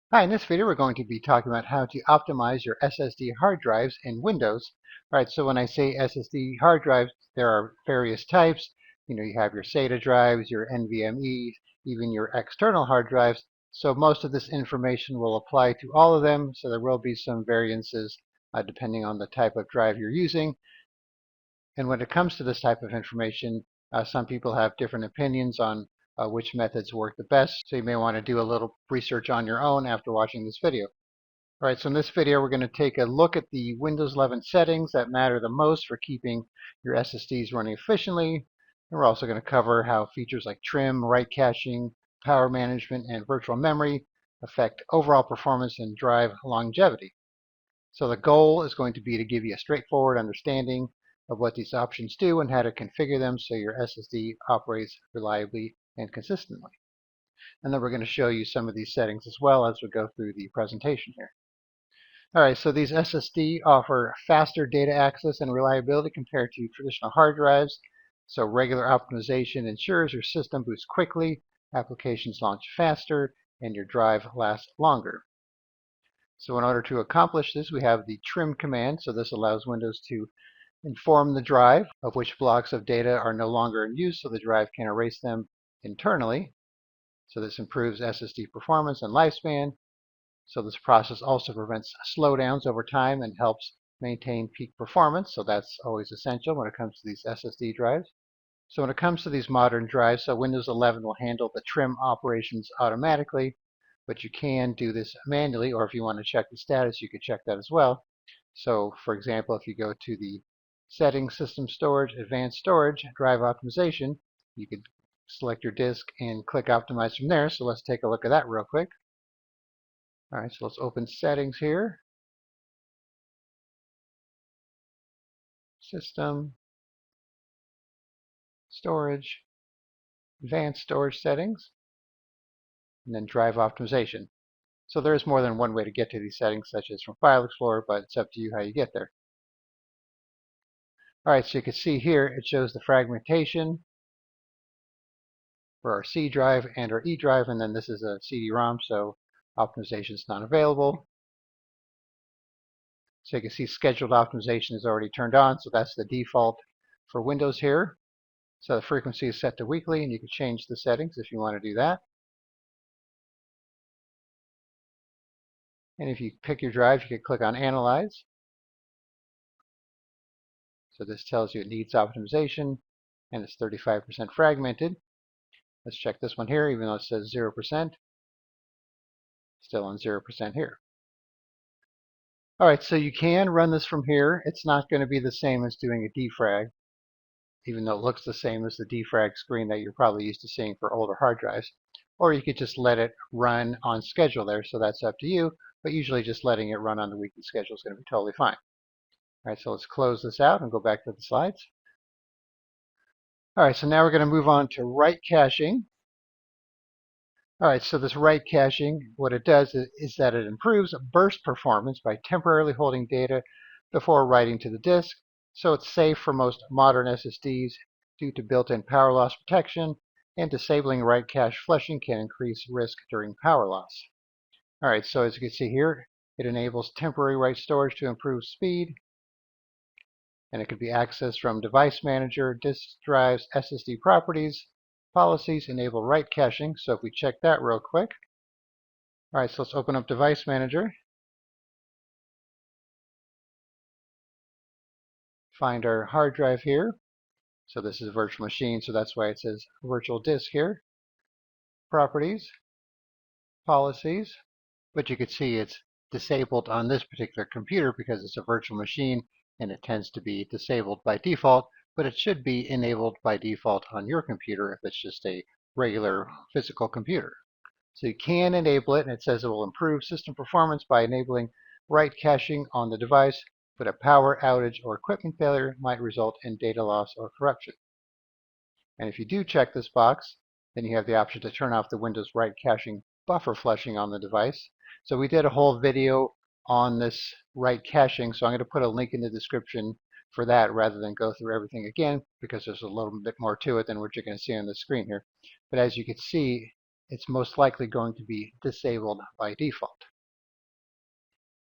Hi, in this video we're going to be talking about how to optimize your SSD hard drives in Windows. All right, so when I say SSD hard drives, there are various types. You have your SATA drives, your NVMe, even your external hard drives. So most of this information will apply to all of them, so there will be some variances depending on the type of drive you're using. And when it comes to this type of information, some people have different opinions on which methods work the best. So you may want to do a little research on your own after watching this video. All right, so in this video, we're going to take a look at the Windows 11 settings that matter the most for keeping your SSDs running efficiently. And we're also going to cover how features like trim, write caching, power management, and virtual memory affect overall performance and drive longevity. So the goal is going to be to give you a straightforward understanding of what these options do and how to configure them so your SSD operates reliably and consistently. And then we're going to show you some of these settings as well as we go through the presentation here. All right, so these SSD offer faster data access and reliability compared to traditional hard drives. So regular optimization ensures your system boots quickly, applications launch faster, and your drive lasts longer. So in order to accomplish this, we have the trim command. So this allows Windows to inform the drive of which blocks of data are no longer in use so the drive can erase them internally. So this improves SSD performance and lifespan. So this process also prevents slowdowns over time and helps maintain peak performance. So that's always essential when it comes to these SSD drives. So when it comes to these modern drives, so Windows 11 will handle the trim operations automatically, but you can do this manually, or if you want to check the status, you could check that as well. So for example, if you go to the Settings, System Storage, Advanced Storage, Drive Optimization, you could select your disk and click Optimize from there. So let's take a look at that real quick. All right, so let's open Settings here. System, Storage, Advanced Storage Settings, and then Drive Optimization. So there is more than one way to get to these settings, such as from File Explorer, but it's up to you how you get there. All right, so you can see here it shows the fragmentation for our C drive and our E drive, and then this is a CD-ROM, so optimization is not available. So you can see scheduled optimization is already turned on, so that's the default for Windows here. So the frequency is set to weekly, and you can change the settings if you want to do that. And if you pick your drive, you can click on Analyze. So this tells you it needs optimization, and it's 35% fragmented. Let's check this one here, even though it says 0%. Still on 0% here. All right, so you can run this from here. It's not going to be the same as doing a defrag, even though it looks the same as the defrag screen that you're probably used to seeing for older hard drives. Or you could just let it run on schedule there, so that's up to you. But usually just letting it run on the weekly schedule is going to be totally fine. All right, so let's close this out and go back to the slides. All right, so now we're going to move on to write caching. All right, so this write caching, what it does is that it improves burst performance by temporarily holding data before writing to the disk. So it's safe for most modern SSDs due to built-in power loss protection, and disabling write cache flushing can increase risk during power loss. All right, so as you can see here, it enables temporary write storage to improve speed, and it can be accessed from Device Manager, disk drives, SSD properties, policies, enable write caching. So if we check that real quick. All right, so let's open up Device Manager. Find our hard drive here. So this is a virtual machine, so that's why it says virtual disk here. Properties, policies, but you can see it's disabled on this particular computer because it's a virtual machine and it tends to be disabled by default, but it should be enabled by default on your computer if it's just a regular physical computer. So you can enable it, and it says it will improve system performance by enabling write caching on the device, but a power outage or equipment failure might result in data loss or corruption. And if you do check this box, then you have the option to turn off the Windows write caching buffer flushing on the device. So we did a whole video on this write caching, so I'm going to put a link in the description for that rather than go through everything again, because there's a little bit more to it than what you're going to see on the screen here. But as you can see, it's most likely going to be disabled by default.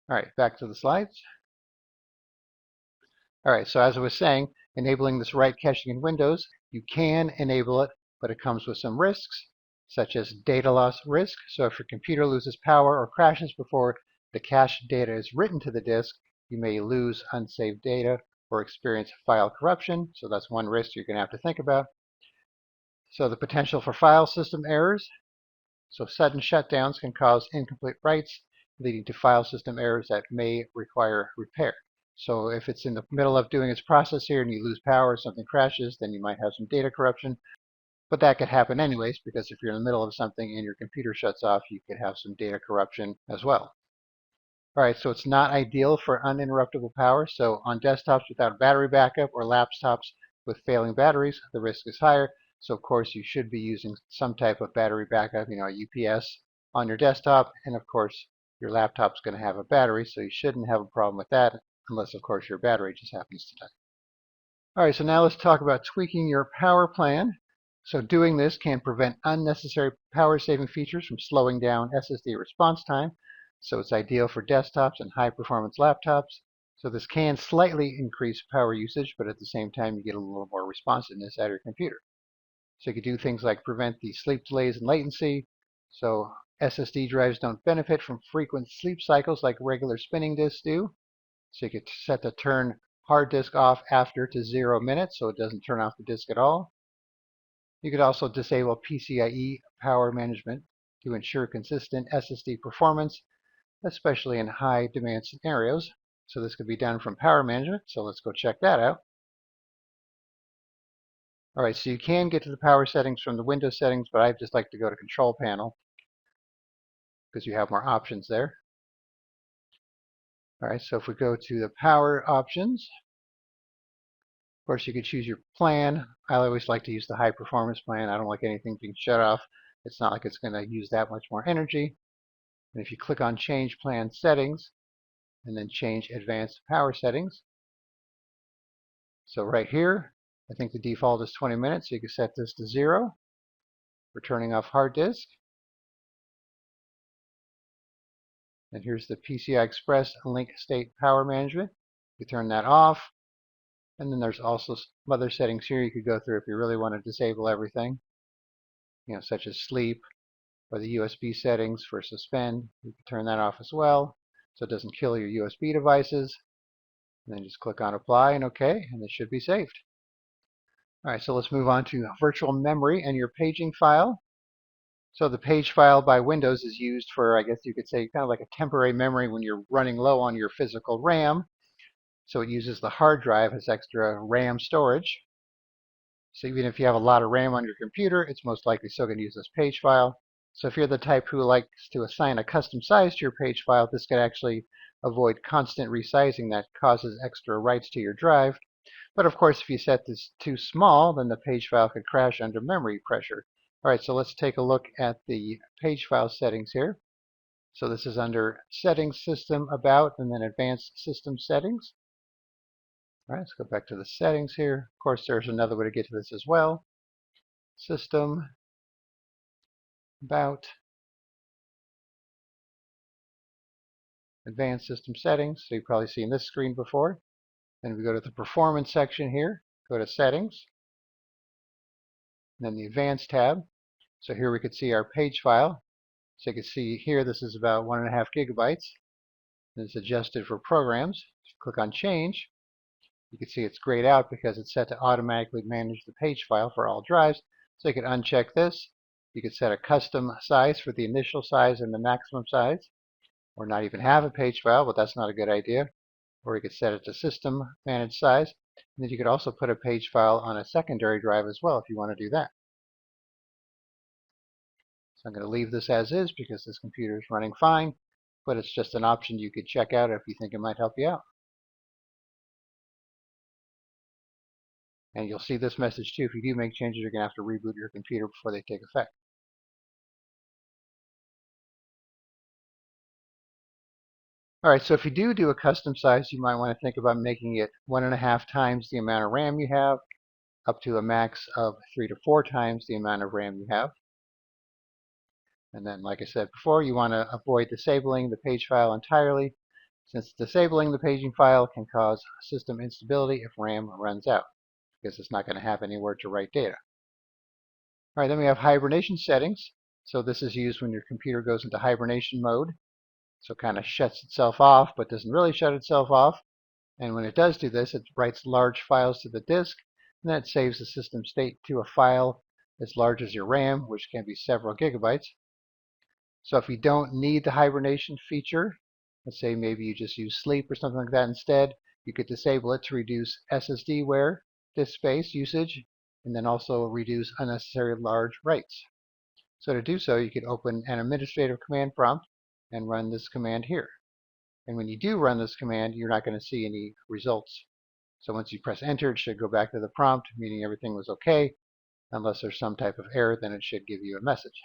All right, back to the slides. All right, so as I was saying, enabling this write caching in Windows, you can enable it, but it comes with some risks, such as data loss risk. So if your computer loses power or crashes before the cached data is written to the disk, you may lose unsaved data or experience file corruption. So that's one risk you're going to have to think about. So the potential for file system errors. So sudden shutdowns can cause incomplete writes, leading to file system errors that may require repair. So if it's in the middle of doing its process here and you lose power, something crashes, then you might have some data corruption. But that could happen anyways, because if you're in the middle of something and your computer shuts off, you could have some data corruption as well. All right, so it's not ideal for uninterruptible power. So on desktops without battery backup or laptops with failing batteries, the risk is higher. So of course you should be using some type of battery backup, a UPS on your desktop, and of course your laptop's going to have a battery, so you shouldn't have a problem with that, unless of course your battery just happens to die. All right, so now let's talk about tweaking your power plan. So doing this can prevent unnecessary power saving features from slowing down SSD response time. So it's ideal for desktops and high performance laptops. So this can slightly increase power usage, but at the same time you get a little more responsiveness out of your computer. So you can do things like prevent the sleep delays and latency. So SSD drives don't benefit from frequent sleep cycles like regular spinning disks do. So you could set the turn hard disk off after to 0 minutes so it doesn't turn off the disk at all. You could also disable PCIe power management to ensure consistent SSD performance, especially in high demand scenarios. So this could be done from power management. So let's go check that out. All right, so you can get to the power settings from the Windows settings, but I just like to go to Control Panel because you have more options there. All right, so if we go to the power options, of course, you could choose your plan. I always like to use the high performance plan. I don't like anything being shut off. It's not like it's going to use that much more energy. And if you click on change plan settings and then change advanced power settings. So right here, I think the default is 20 minutes. So you can set this to 0 for turning off hard disk. And here's the PCI Express link state power management. You turn that off. And then there's also some other settings here you could go through if you really want to disable everything, such as sleep or the USB settings for suspend. You can turn that off as well so it doesn't kill your USB devices. And then just click on apply and OK, and this should be saved. All right, so let's move on to virtual memory and your paging file. So the page file by Windows is used for, I guess you could say, kind of like a temporary memory when you're running low on your physical RAM. So it uses the hard drive as extra RAM storage. So even if you have a lot of RAM on your computer, it's most likely still going to use this page file. So if you're the type who likes to assign a custom size to your page file, this could actually avoid constant resizing that causes extra writes to your drive. But of course, if you set this too small, then the page file could crash under memory pressure. All right, so let's take a look at the page file settings here. So this is under Settings, System, About, and then Advanced System Settings. All right, let's go back to the settings here. Of course, there's another way to get to this as well. System, About, Advanced System Settings. So you've probably seen this screen before. Then we go to the Performance section here. Go to Settings. And then the Advanced tab. So here we could see our page file. So you can see here this is about 1.5 gigabytes. And it's adjusted for programs. Click on Change. You can see it's grayed out because it's set to automatically manage the page file for all drives. So you can uncheck this. You could set a custom size for the initial size and the maximum size, or not even have a page file, but that's not a good idea. Or you could set it to system managed size. And then you could also put a page file on a secondary drive as well if you want to do that. So I'm going to leave this as is because this computer is running fine, but it's just an option you could check out if you think it might help you out. And you'll see this message too. If you do make changes, you're going to have to reboot your computer before they take effect. All right, so if you do a custom size, you might want to think about making it 1.5 times the amount of RAM you have, up to a max of 3 to 4 times the amount of RAM you have. And then, like I said before, you want to avoid disabling the page file entirely, since disabling the paging file can cause system instability if RAM runs out, because it's not going to have anywhere to write data. All right, then we have hibernation settings. So this is used when your computer goes into hibernation mode. So it kind of shuts itself off, but doesn't really shut itself off. And when it does do this, it writes large files to the disk, and then it saves the system state to a file as large as your RAM, which can be several gigabytes. So if you don't need the hibernation feature, let's say maybe you just use sleep or something like that instead, you could disable it to reduce SSD wear, disk space usage, and then also reduce unnecessary large writes. So to do so, you could open an administrative command prompt and run this command here. And when you do run this command, you're not going to see any results. So once you press enter, it should go back to the prompt, meaning everything was okay. Unless there's some type of error, then it should give you a message.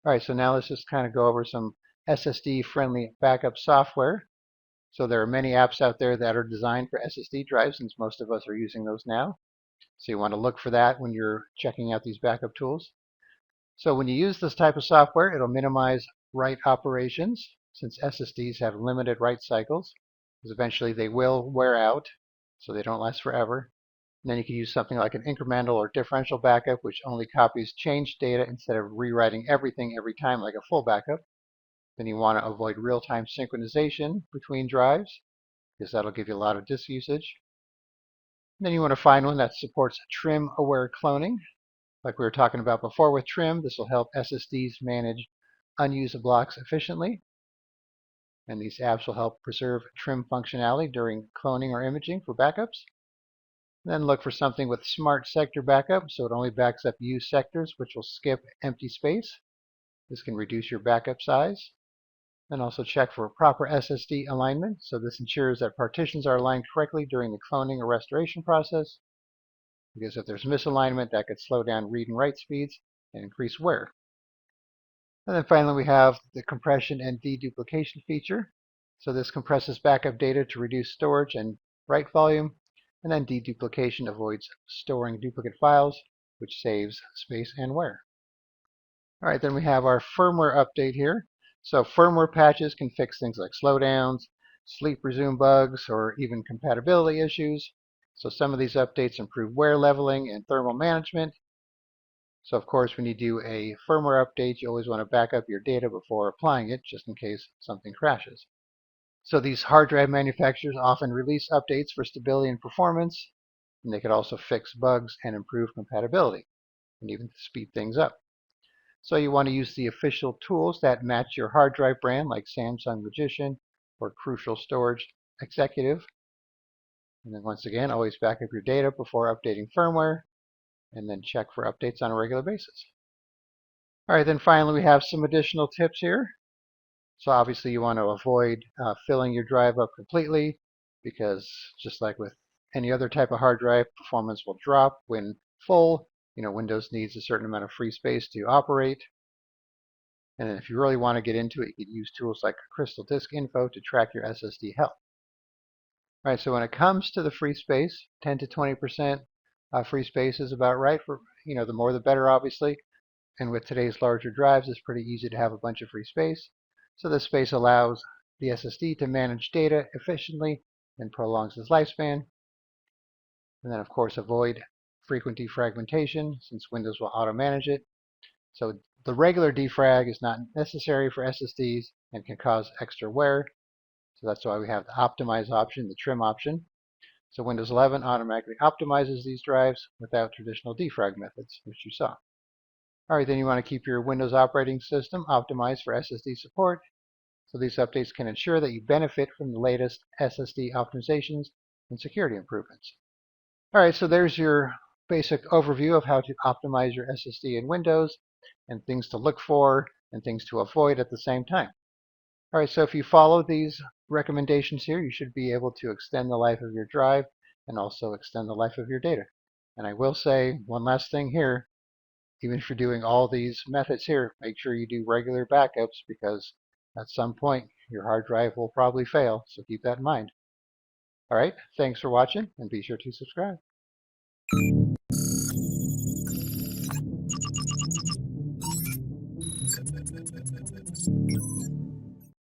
All right, so now let's just kind of go over some SSD-friendly backup software. So there are many apps out there that are designed for SSD drives, since most of us are using those now. So you want to look for that when you're checking out these backup tools. So when you use this type of software, it'll minimize write operations, since SSDs have limited write cycles, because eventually they will wear out, so they don't last forever. And then you can use something like an incremental or differential backup, which only copies changed data instead of rewriting everything every time like a full backup. Then you want to avoid real-time synchronization between drives, because that'll give you a lot of disk usage. And then you want to find one that supports trim-aware cloning. Like we were talking about before with trim, this will help SSDs manage unused blocks efficiently. And these apps will help preserve trim functionality during cloning or imaging for backups. Then look for something with smart sector backup, so it only backs up used sectors, which will skip empty space. This can reduce your backup size. And also check for proper SSD alignment, so this ensures that partitions are aligned correctly during the cloning or restoration process, because if there's misalignment, that could slow down read and write speeds and increase wear. And then finally, we have the compression and deduplication feature. So this compresses backup data to reduce storage and write volume. And then deduplication avoids storing duplicate files, which saves space and wear. All right, then we have our firmware update here. So firmware patches can fix things like slowdowns, sleep resume bugs, or even compatibility issues. So some of these updates improve wear leveling and thermal management. So of course, when you do a firmware update, you always want to back up your data before applying it, just in case something crashes. So these hard drive manufacturers often release updates for stability and performance, and they could also fix bugs and improve compatibility, and even speed things up. So you want to use the official tools that match your hard drive brand, like Samsung Magician or Crucial Storage Executive. And then once again, always back up your data before updating firmware, and then check for updates on a regular basis. All right, then finally we have some additional tips here. So obviously you want to avoid filling your drive up completely, because just like with any other type of hard drive, performance will drop when full. Windows needs a certain amount of free space to operate. And then if you really want to get into it, you could use tools like Crystal Disk Info to track your SSD health. All right, so when it comes to the free space, 10 to 20% free space is about right. For the more the better, obviously. And with today's larger drives, it's pretty easy to have a bunch of free space. So this space allows the SSD to manage data efficiently and prolongs its lifespan. And then, of course, avoid frequent defragmentation, since Windows will auto-manage it. So the regular defrag is not necessary for SSDs and can cause extra wear. So that's why we have the optimize option, the trim option. So Windows 11 automatically optimizes these drives without traditional defrag methods, which you saw. All right, then you want to keep your Windows operating system optimized for SSD support. So these updates can ensure that you benefit from the latest SSD optimizations and security improvements. All right, so there's your basic overview of how to optimize your SSD in Windows, and things to look for and things to avoid at the same time. All right, so if you follow these recommendations here, you should be able to extend the life of your drive and also extend the life of your data. And I will say one last thing here. Even if you're doing all these methods here, make sure you do regular backups, because at some point your hard drive will probably fail, so keep that in mind. All right, thanks for watching, and be sure to subscribe.